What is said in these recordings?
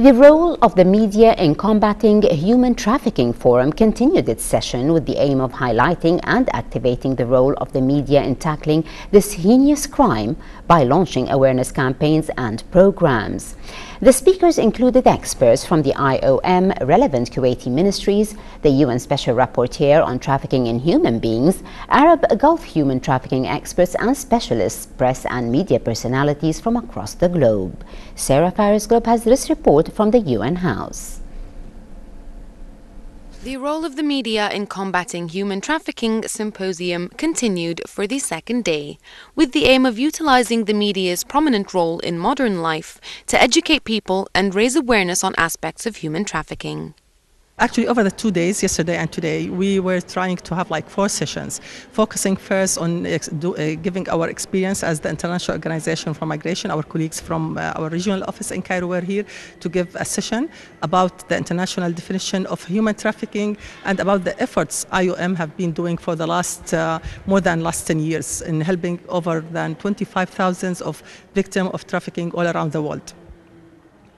The role of the media in combating human trafficking forum continued its session with the aim of highlighting and activating the role of the media in tackling this heinous crime by launching awareness campaigns and programs. The speakers included experts from the IOM, relevant Kuwaiti ministries, the UN Special Rapporteur on Trafficking in Human Beings, Arab Gulf human trafficking experts and specialists, press and media personalities from across the globe. Sarah Faris Globe has this report from the UN House. The role of the media in combating human trafficking symposium continued for the second day, with the aim of utilizing the media's prominent role in modern life to educate people and raise awareness on aspects of human trafficking. Actually, over the 2 days, yesterday and today, we were trying to have like 4 sessions, focusing first on giving our experience as the International Organization for Migration. Our colleagues from our regional office in Cairo were here to give a session about the international definition of human trafficking and about the efforts IOM have been doing for the more than 10 years in helping over than 25,000 of victims of trafficking all around the world.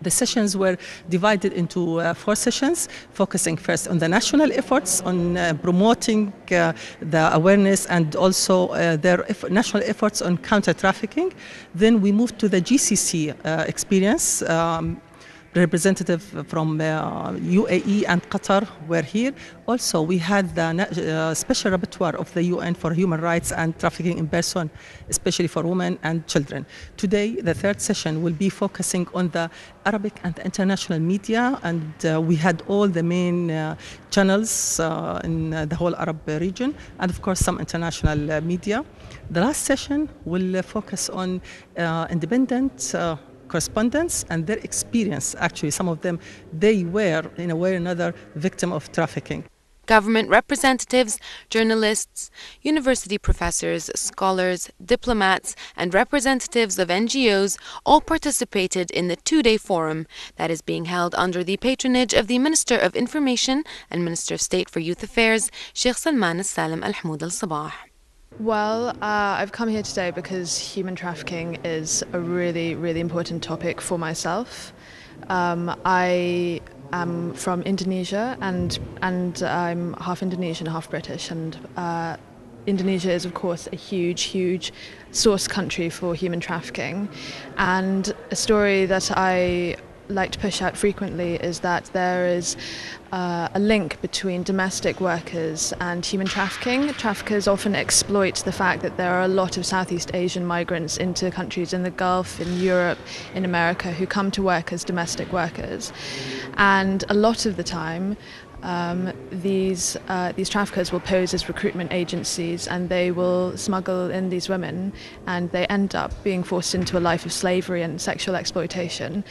The sessions were divided into 4 sessions, focusing first on the national efforts on promoting the awareness and also their national efforts on counter-trafficking. Then we moved to the GCC experience. Representative from UAE and Qatar were here. Also, we had the Special Rapporteur of the UN for Human Rights and Trafficking in Person, especially for women and children. Today, the 3rd session will be focusing on the Arabic and international media, and we had all the main channels in the whole Arab region, and of course some international media. The last session will focus on independent correspondents and their experience. Actually, some of them, they were in a way or another victim of trafficking. Government representatives, journalists, university professors, scholars, diplomats, and representatives of NGOs all participated in the 2-day forum that is being held under the patronage of the Minister of Information and Minister of State for Youth Affairs, Sheikh Salman al-Salim al-Hamoud al-Sabah. Well, I've come here today because human trafficking is a really, really important topic for myself. I am from Indonesia and I'm half Indonesian, half British, and Indonesia is of course a huge source country for human trafficking. And a story that I like to push out frequently is that there is a link between domestic workers and human trafficking. Traffickers often exploit the fact that there are a lot of Southeast Asian migrants into countries in the Gulf, in Europe, in America, who come to work as domestic workers. And a lot of the time, these traffickers will pose as recruitment agencies, and they will smuggle in these women, and they end up being forced into a life of slavery and sexual exploitation.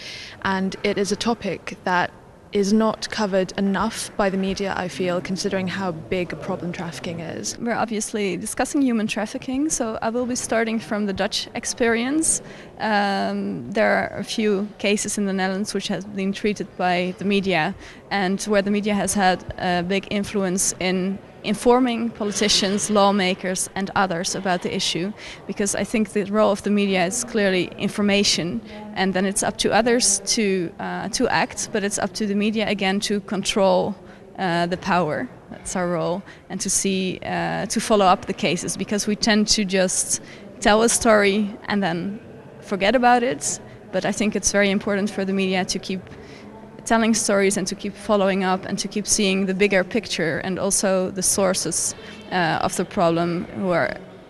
And it is a topic that is not covered enough by the media, I feel, considering how big a problem trafficking is. We're obviously discussing human trafficking, so I will be starting from the Dutch experience. There are a few cases in the Netherlands which have been treated by the media, and where the media has had a big influence in informing politicians, lawmakers and others about the issue, because I think the role of the media is clearly information, and then it's up to others to act, but it's up to the media again to control the power. That's our role, and to see to follow up the cases, because we tend to just tell a story and then forget about it. But I think it's very important for the media to keep telling stories and to keep following up and to keep seeing the bigger picture, and also the sources of the problem,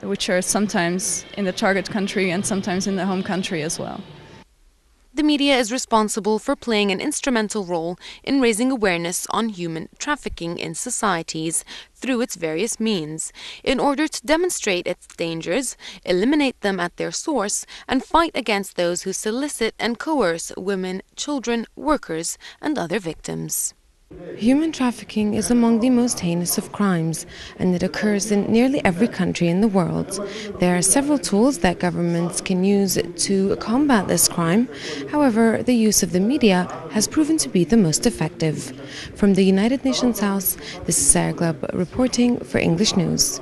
which are sometimes in the target country and sometimes in the home country as well. The media is responsible for playing an instrumental role in raising awareness on human trafficking in societies through its various means, in order to demonstrate its dangers, eliminate them at their source, and fight against those who solicit and coerce women, children, workers, and other victims. Human trafficking is among the most heinous of crimes, and it occurs in nearly every country in the world. There are several tools that governments can use to combat this crime. However, the use of the media has proven to be the most effective. From the United Nations House, this is Sarah Globe reporting for English News.